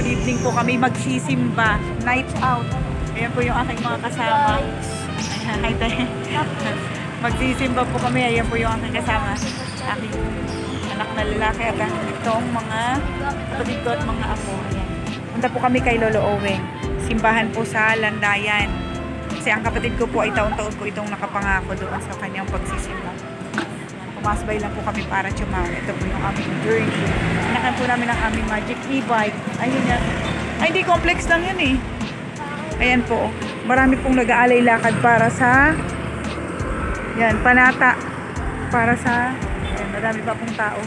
Good evening po kami magsisimba. Night out. Ayan po yung aking mga kasama. Ayan, hi tayo. Magsisimba po kami. Ayan po yung aking kasama. Aking anak na lalaki at ang itong mga kapatid ko at mga apo. Ayan. Punta po kami kay Lolo Oweng. Simbahan po sa Landayan. Kasi ang kapatid ko po ay taon-taon ko itong nakapangako doon sa kanyang pagsisimba. Pumasbay lang po kami para chumaw. Ito po yung aming journey. Inakan po namin ang aming Magic e-bike. Ayun yan. Ay, hindi complex lang yan eh. Ayan po. Marami pong nag-aalay lakad para sa yan, Panata. Para sa ayan, marami pa pong tao.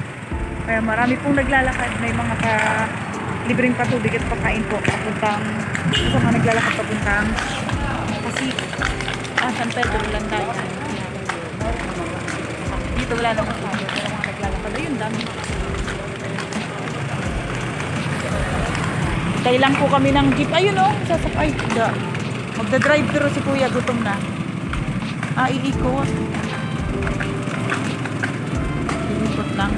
Kaya marami pong naglalakad. May mga libreng patubig at pagkain po. Papuntang sa mga naglalakad papuntang kasi San Pedro Landayan. Dito wala naman tayo. Pero mga naglalakad. Ayun, dami. Hintay lang po kami ng jeep. Ayun o, sasakay. Magda-drive pero si kuya gutom na. Iikot. Iikot lang.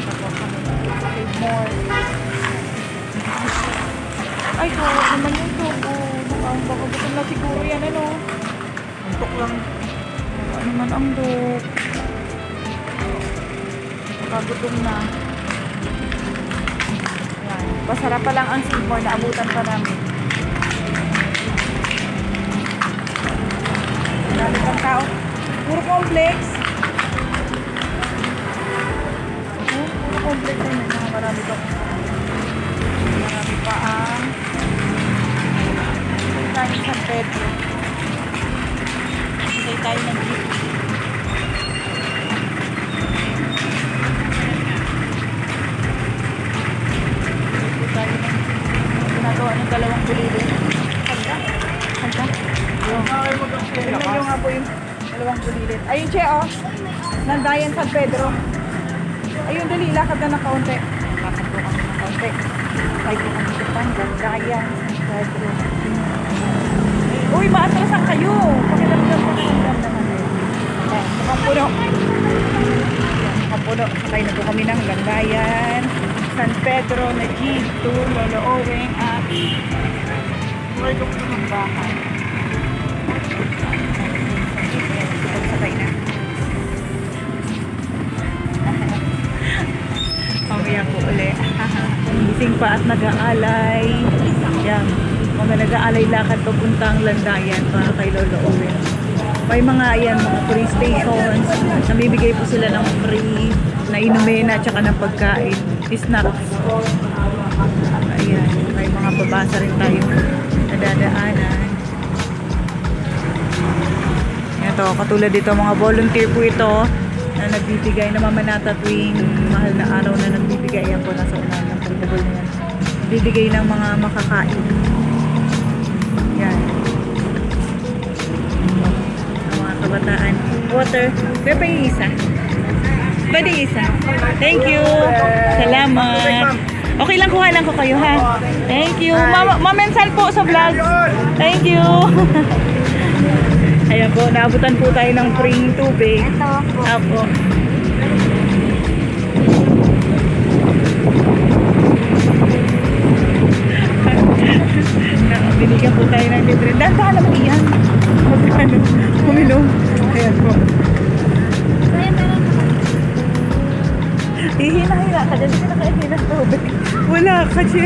Tapos kami. Save more. Ay, tawag naman yung tubo. Baka gutom na siguro yan, ano. Antok lang. Ano man ang dok. Gutom na. Ayan. Pasara pa lang ang Seymour na abutan pa namin. Marami pang tao. Puro complex. Puro complex na yun. Marami pa. Marami pa ang tayo San Pedro. Hintay tayo ng jeep. Ginagawa ng dalawang bulilit. Handa. Tignan nyo nga po yung dalawang bulilit. Ayun, Che, oh. Landayan San Pedro. Ayun, dali. Lakad na ng kaunti. Lakad po kami ng kaunti. Ay, po kami sa Landayan San Pedro. Uy, maatrasan kayo. Pakilamdam po ng naman. Mukhang puno. Mukhang puno. Sakay na po kami ng Landayan San Pedro na jeep to Lolo Oweng at ang bahay. Sakay na. Mamaya po ulit. Gising pa at nag-aalay. Yan. Mga nag-aalay lakad papuntang Landayan para kay Lolo Oweng. May mga yan, mga free stations. Namibigay po sila ng free na inumin at saka ng pagkain. Snacks. Ayan. May mga babasa rin tayo nadadaanan. Ito, katulad dito mga volunteer po ito na nagbibigay na mamanata tuwing mahal na araw na nagbibigay. Yan po nasa unahan ng portable na yan. Bibigay ng mga makakain. Yan. Ang mga kabataan. Water. Pwede pa yung isa. Pwede isa. Thank you. Salamat. Okay lang, kuha lang ko kayo ha. Thank you. Mamensal po sa vlog. Thank you. Ayan po, naabutan po tayo ng free tubig. Ito po. Binigyan po tayo ng libre. Dahan lang iyan. Uminom. Ayan po. Hina-hina ka dyan. Hindi nakahina ng tubig. Wala kasi.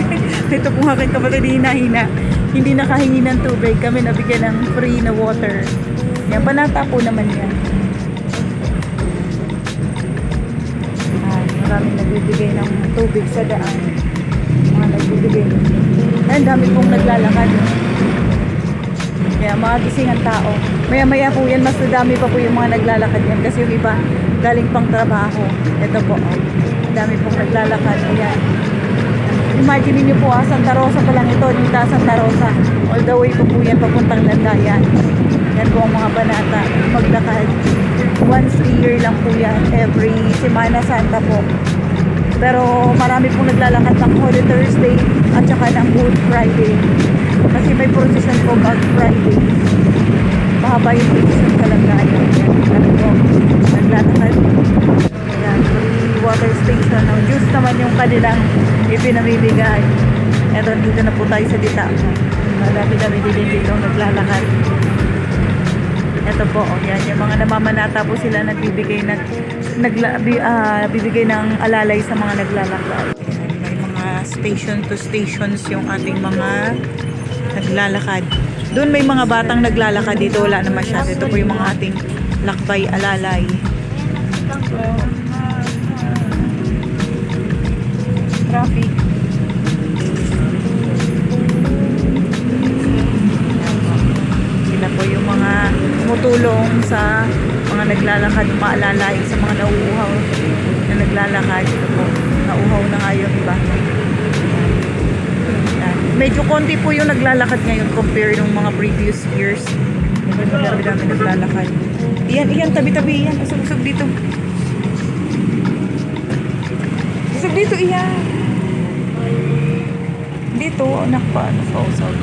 Ito po aking kapatid, hina-hina. Hindi nakahingi ng tubig. Kami nabigyan ng free na water. Yan, Panata po naman yan. Maraming nagbibigay ng tubig sa daan. Mga nagbibigay. Ang dami pong naglalakad. Kaya mga gising ang tao. Maya-maya po yan, mas dami pa po yung mga naglalakad yan. Kasi yung iba, galing pang trabaho. Ito po, ang dami pong naglalakad. Ayan. Imagine niyo po, Santa Rosa pa lang ito. Dito Santa Rosa. All the way po po yan, papuntang Landayan. Yan po ang mga banata. Maglakad. Once a year lang po yan. Every Semana Santa po. Pero marami pong naglalakad ng Holy Thursday at saka ng Good Friday. Kasi may procession po Good Friday. Mahaba yung procession sa Landayan. Yan po. Naglalakad. Yan. Free water station. Juice naman yung kanilang ipinamibigay. Eto, dito na po tayo sa dita. Madami-dami din dito naglalakad. Ito po, yan, yung mga namamanata po sila nagbibigay bibigay ng alalay sa mga naglalakad. Yan, may mga station to stations yung ating mga naglalakad. Doon may mga batang naglalakad, dito wala na masyado. Ito po yung mga ating lakbay alalay. Traffic. Sila po yung mga tumutulong sa mga naglalakad, maalalay sa mga nauuhaw na naglalakad. Ito po, nauuhaw na nga yung iba. Medyo konti po yung naglalakad ngayon compare nung mga previous years. Dami-dami naglalakad. Iyan, tabi-tabi, iyan. Usog-usog dito. Usog dito, iyan. Dito, anak pa, usog.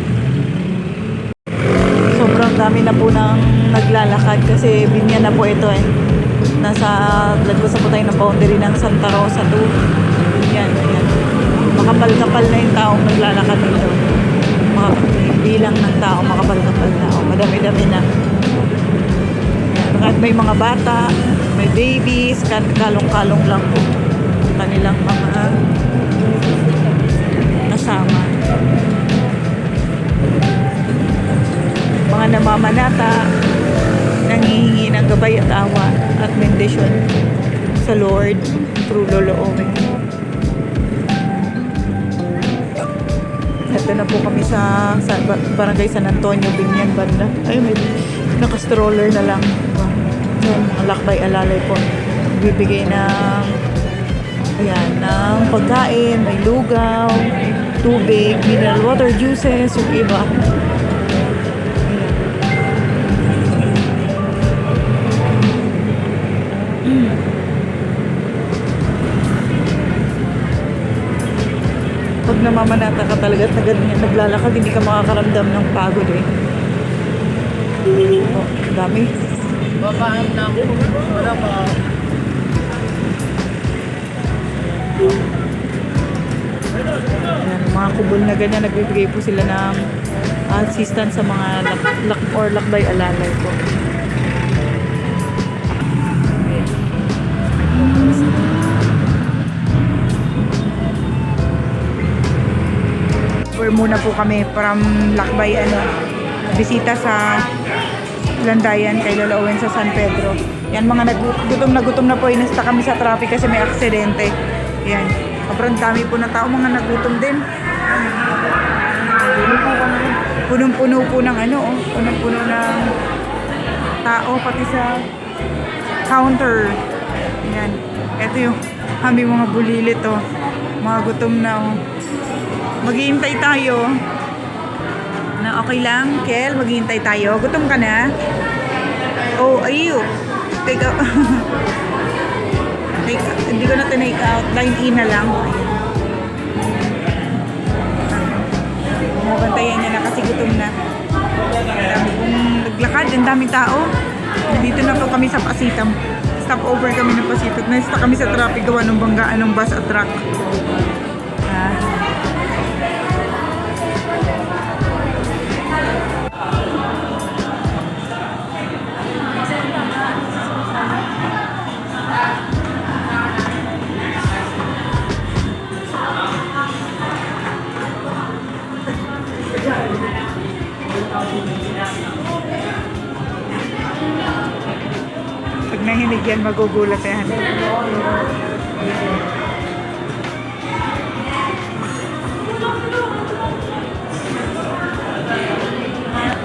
Sobrang dami na po ng naglalakad kasi binyan na po ito eh. Lagpas po tayo ng boundary ng Santa Rosa to. Yan. Makapal-kapal na yung taong naglalakad dito. Bilang ng tao, makapal-kapal na. Madami-dami na. At may mga bata, may babies, kalong-kalong lang po kanilang mga kasama. Mga namamanata, nanghihingi ng gabay at awa at bendisyon sa Lord through Lolo Owen. Ito na po kami sa Barangay San Antonio, Binyan, banda. Ay, may naka-stroller na lang. Yan, mga lakbay alalay po. Bibigay ng pagkain, may lugaw, tubig, mineral water, juices, yung iba. Pag namamanata ka talaga at naglalakad, hindi ka makakaramdam ng pagod eh. Dami. Babaan na ako. Wala pa. Ayan, mga kubol na ganyan, nagbibigay po sila ng assistance sa mga lakbay alalay po. Muna po kami from lakbay bisita sa Landayan kay Lola Owen sa San Pedro. Yan, mga gutom na po, inasta kami sa traffic kasi may aksidente. Yan, sobrang dami po na tao, mga nagutom din. Punong-puno po ng punong-puno ng tao pati sa counter. Yan, eto yung aming mga bulilit mga gutom na maghihintay tayo. Na okay lang, Kel? Maghihintay tayo. Gutom ka na? Oh, ayo. Take out. Hindi ko na tinake out. Line in na lang. Mabantayan niya na kasi gutom na. Dami pong naglakad. Ang daming tao. Dito na po kami sa Pasitam. Stop over kami ng Pasitam. Nasta kami sa traffic gawa ng banggaan ng bus at truck. Pag nahinig yan, magugulat yan.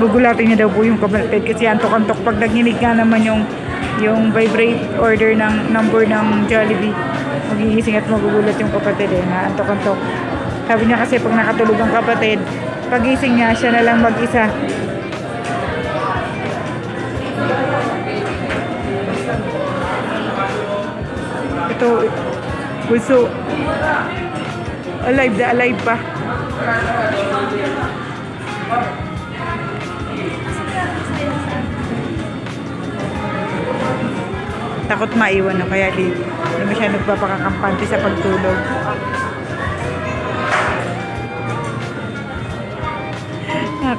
Gugulatin niya daw po yung kapatid kasi antok-antok pag naghinig nga naman yung vibrate order ng number ng Jollibee. Magigising at magugulat yung kapatid na antok-antok. Sabi niya kasi pag nakatulog ang kapatid, pagising niya, siya na lang mag-isa. Ito, gusto. Alive na alive pa. Takot maiwan kaya di mo siya nagpapakakampante sa pagtulog.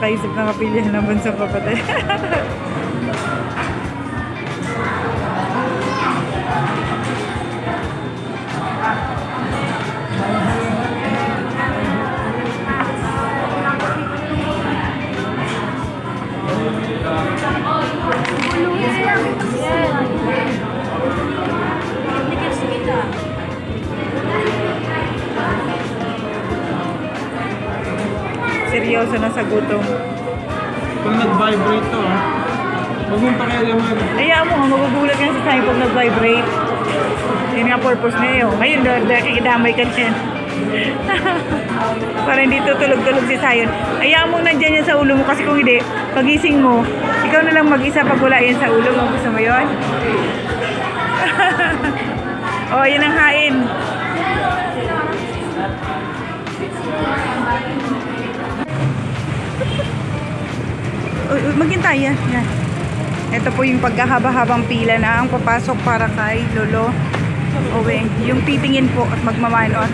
nakakaisip na kapilya ng bansang kapatid. Seryoso na sa gutom. Pag nag-vibrate to, huwag mong pakialaman. Hayaan mo, magugulat ka sa time pag nag-vibrate. Yun nga purpose na yun. Ngayon, nakikidamay ka din. Para hindi tutulog-tulog si Sayon. Hayaan mo nandyan yan sa ulo mo kasi kung hindi, pagising mo, ikaw na lang mag-isa pag wala yan sa ulo mo. Gusto mo yun? Oh, yun ang hain. Maghintay yan. Yan. Ito po yung pagkahaba-habang pila na ang papasok para kay Lolo Oweng. Yung titingin po at magmamano at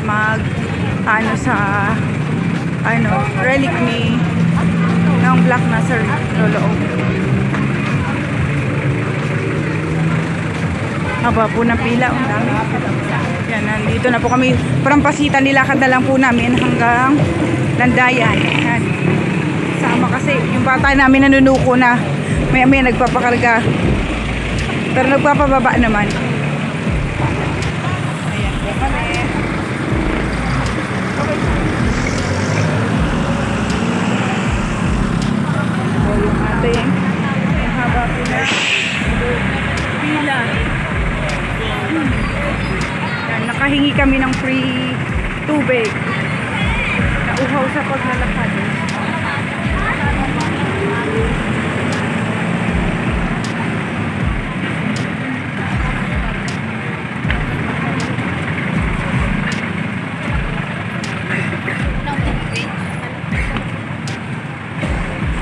relic ni ng Black na Sir Lolo Oweng. Haba po ng pila. Ang dami. Yan, nandito na po kami. Prampasitan, nilakad na lang po namin hanggang Landayan. Yan. Sama kasi yung bata namin nanunuko na may nagpapakarga pero nagpapababa naman. Ayan po kami. So yung ating haba po na pila. Yan, nakahingi kami ng free tubig. Nauhaw sa paglalakad.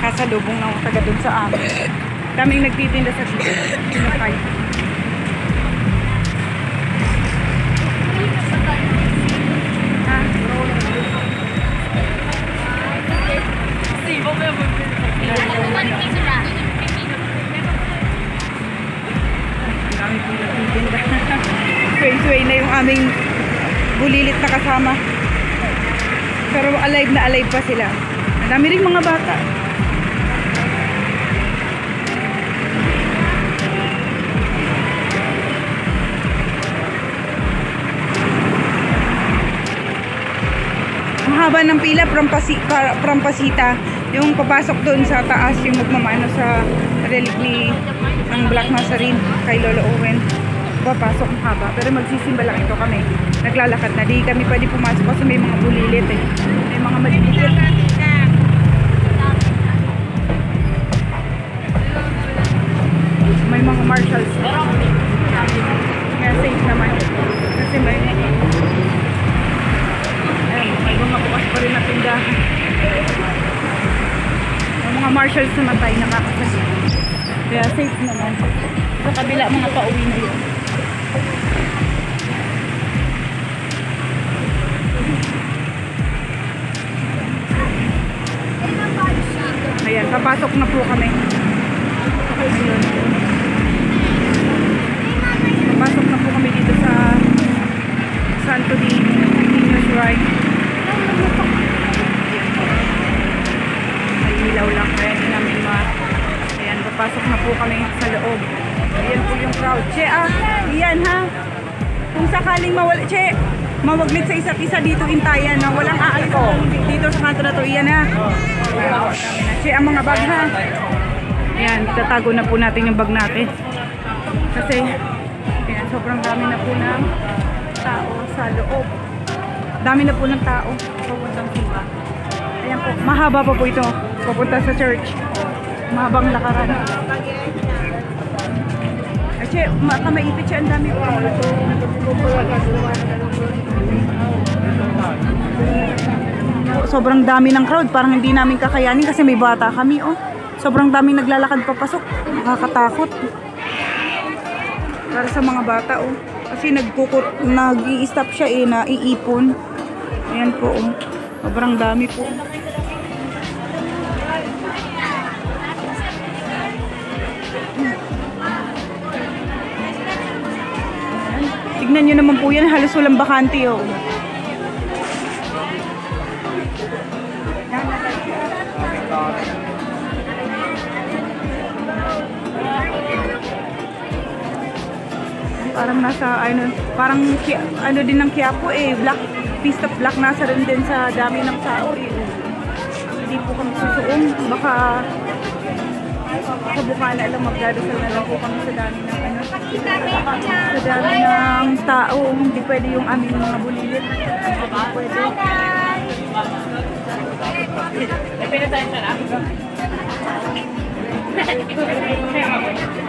Kasalubong ng taga dun sa amin. Kaming nagtitinda sa Pinakay. Ha? Kami po nagtitinda. Sway-sway na yung aming bulilit na kasama. Pero alive na alive pa sila. Ang dami rin mga bata. Ang haba ng pila Prampasita. Yung papasok doon sa taas, yung magmamano sa relic ni ng Black Nazarene kay Lolo Owen. Papasok ang haba. Pero magsisimba lang ito kami. Naglalakad na. Di kami pwede pumasok kasi may mga bulilit eh. May mga malilikit. May mga marshals. Kaya safe naman. Kasi may mga bukas pa rin na tindahan. Yung mga marshals naman tayo nakakasali. Kaya safe naman. Sa kabila mga pauwi na yun. Ayan, papasok na po kami. Ayun. Papasok na po kami dito sa Santo Niño Shrine. May ilaw lang kaya hindi namin ayan, papasok na po kami sa loob. Ayan po yung crowd. Che, iyan ha. Kung sakaling mawaglit sa isa't isa dito intayan na walang aalis dito sa kanto na to. Iyan ha. Che, ang mga bag ha. Ayan, tatago na po natin yung bag natin. Kasi, ayan, sobrang dami na po ng tao sa loob. Dami na po ng tao. Pupuntang simba. Ayan po, mahaba pa po ito. Pupunta sa church. Mahabang lakaran. Kasi, maipit siya. Ang dami po. Sobrang dami ng crowd. Parang hindi namin kakayanin kasi may bata kami, oh. Sobrang daming naglalakad papasok. Nakakatakot. Para sa mga bata, oh. Kasi nag-i-stop siya eh, naiipon. Ayan po, oh. Sobrang dami po. Tignan nyo naman po yan, halos walang bakante oh. Parang nasa, parang ano din ng Quiapo eh, Black, Feast of Black nasa rin din sa dami ng tao eh. Hindi po kami susuong, baka Bukana lang magdadasal na lang po kami sa dami ng sa dami ng tao, hindi pwede yung aming mga bulilit. Hindi pwede.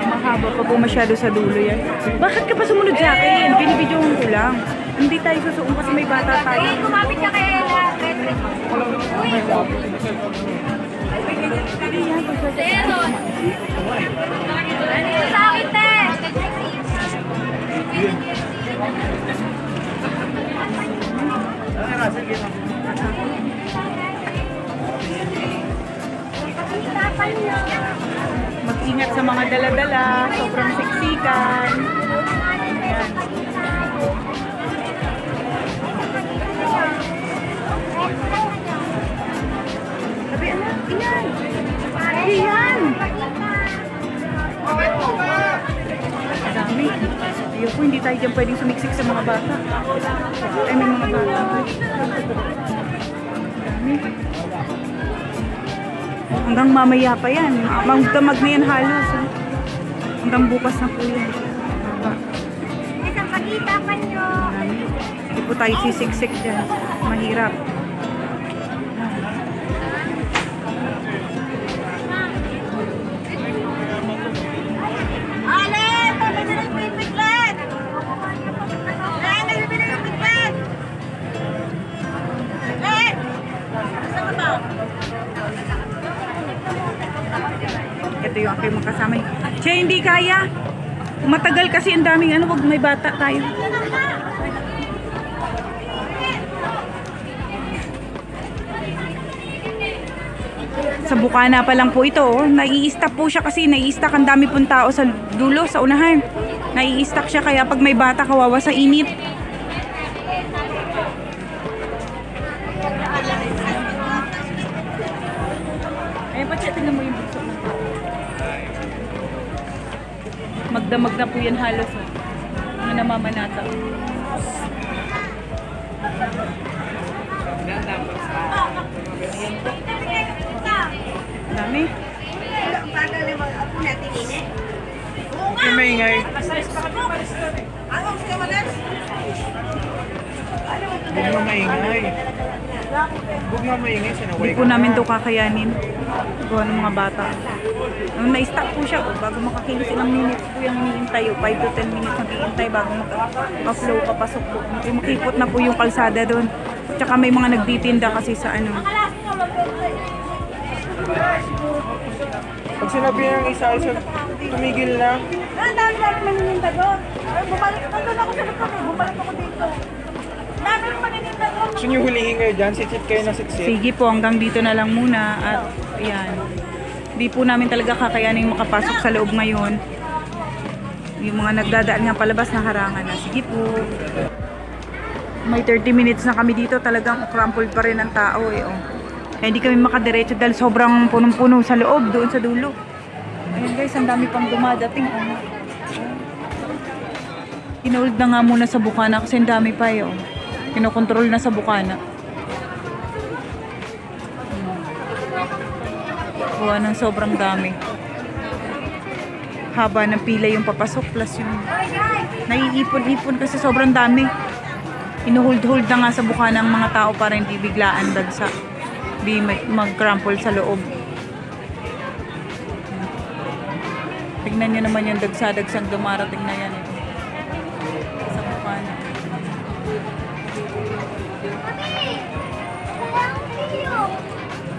Mahaba pa po masyado sa dulo yan. Bakit ka pa sumunod sa akin? Binibidyohan ko lang. Hindi tayo susuong kasi may bata tayo. Kumapit ka kay Ella. Zero. Dito sa akin, te. Mag-ingat sa mga dala-dala, sobrang siksikan. Ayan. Sabi, anak, iyan. Iyan. Dami. Ayoko, hindi tayo dyan pwedeng sumiksik sa mga bata. Ay, may mga bata. Dami. Hanggang mamaya pa yan. Magdamag na yan halos. Hanggang bukas na po yan. Isang pagkita pa nyo. Hindi po tayo sisiksik dyan. Mahirap. Ale! Pwede na ng pipiglan! Ale! Nagbibili ng pipiglan! Ale! Saan ba? Ito yung aking makasama. Siya hindi kaya. Matagal kasi ang daming wag may bata tayo. Sa Bukana pa lang po ito. Nai-stack po siya kasi nai-stack ang dami pong tao sa dulo, sa unahan. Nai-stack siya kaya pag may bata kawawa sa init. Ayun pa siya, tingnan mo yung bukso. Magdamag na po yan halos. Mga namamanata. Dami. Yung maingay. Huwag mo maingay. Huwag mo maingay, sinaway Hindi po namin to kakayanin. Gawa ng mga bata. Nung na-stack po siya, bago makakilos ilang minutes po yung hinihintay. 5 to 10 minutes maghihintay bago maka-flow, papasok po. Makipot na po yung kalsada doon. Tsaka may mga nagtitinda kasi sa Pag sinabi ng isa-isa, tumigil na. Ang dami-dami manininda doon. Bumalik ako sa likod eh. Bumalik ako dito. Dami manininda doon. Gusto nyo hulihin kayo dyan, sitsit kayo na sitsit. Sige po, hanggang dito na lang muna. At ayan. Hindi po namin talaga kakayanin makapasok sa loob ngayon. Yung mga nagdadaan nga palabas na harangan na. Sige po. May 30 minutes na kami dito. Talagang crumpled pa rin ang tao eh. Oh. Kaya hindi kami makadiretso dahil sobrang punong-puno sa loob, doon sa dulo. Ayan guys, ang dami pang dumadating. Oh. Kinold na nga muna sa Bukana kasi ang dami pa eh. Oh. Kinokontrol na sa Bukana. Kuha ng sobrang dami. Haba ng pila yung papasok plus yung naiipon-ipon kasi sobrang dami. Inuhold-hold na nga sa Bukana ng mga tao para hindi biglaan bagsak. Di mag-crumple sa loob. Tignan nyo naman yung dagsa-dagsang dumarating na yan. Sa Bukana.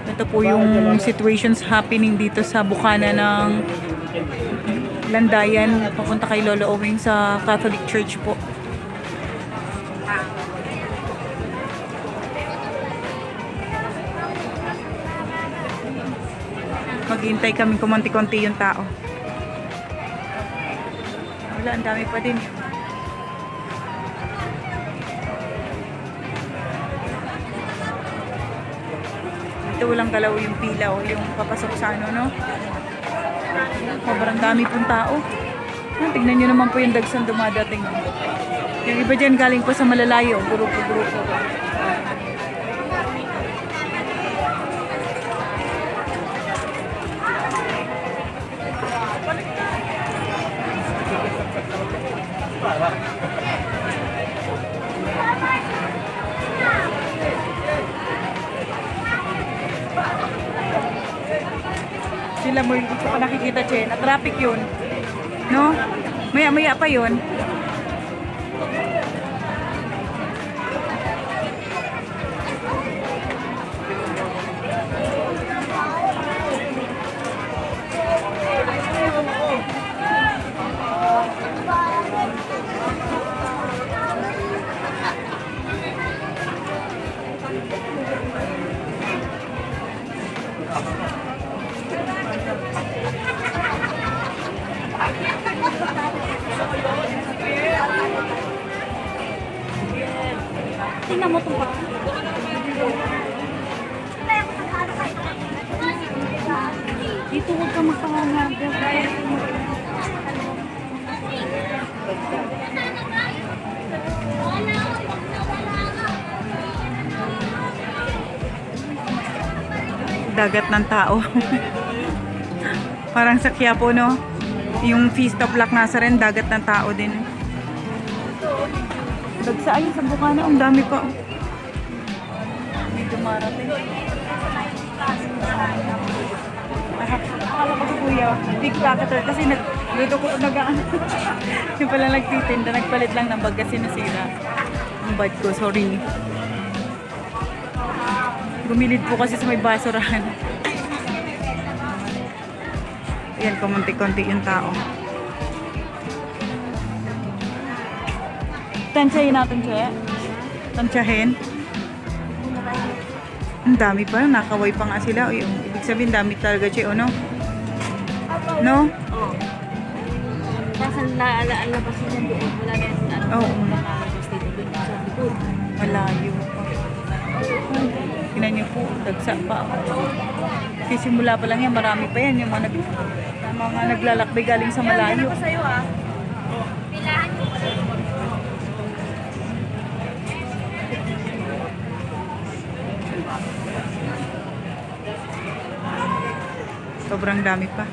Ito po yung situations happening dito sa Bukana ng Landayan. Papunta kay Lolo Owing sa Catholic Church po. Maghintay kami kumonti-konti yung tao. Wala, ang dami pa din. dito walang galaw yung pila o yung papasok sa ano, no? Sobrang dami pong tao. Tignan nyo naman po yung dagsang dumadating. Yung iba dyan galing po sa malalayo, grupo-grupo. Sila mo hindi ko pa nakikita, Che. Na traffic yun. No? Maya-maya pa yun. Tingnan mo itong pa. Dito huwag ka magpangangagal. Dagat ng tao. Parang sa Quiapo, no? Yung Feast of Lac nasa rin, dagat ng tao din. Dagsaan yung sa Bukana, ang dami pa. May dumarating. Akala ko si Kuya, TikToker kasi nagluto ko yung pala nagtitinda, nagpalit lang ng bag kasi nasira. Ang bad ko, sorry. Gumilid po kasi sa may basurahan. Ayan, kumunti-kunti yung tao. Tansyahin natin, Che. Tansyahin. Ang dami pa, nakaway pa nga sila. Yung, ibig sabihin, dami talaga, Che, o no? No? Oo. Kasi naalabas niya doon. Wala na yung Oo. nakalabas dito doon sa likod. Malayo pa. Tingnan niyo po, dagsa pa. Sisimula pa lang yan, marami pa yan. Yung mga naglalakbay galing sa malayo. Sa'yo ah. Sobrang dami pa.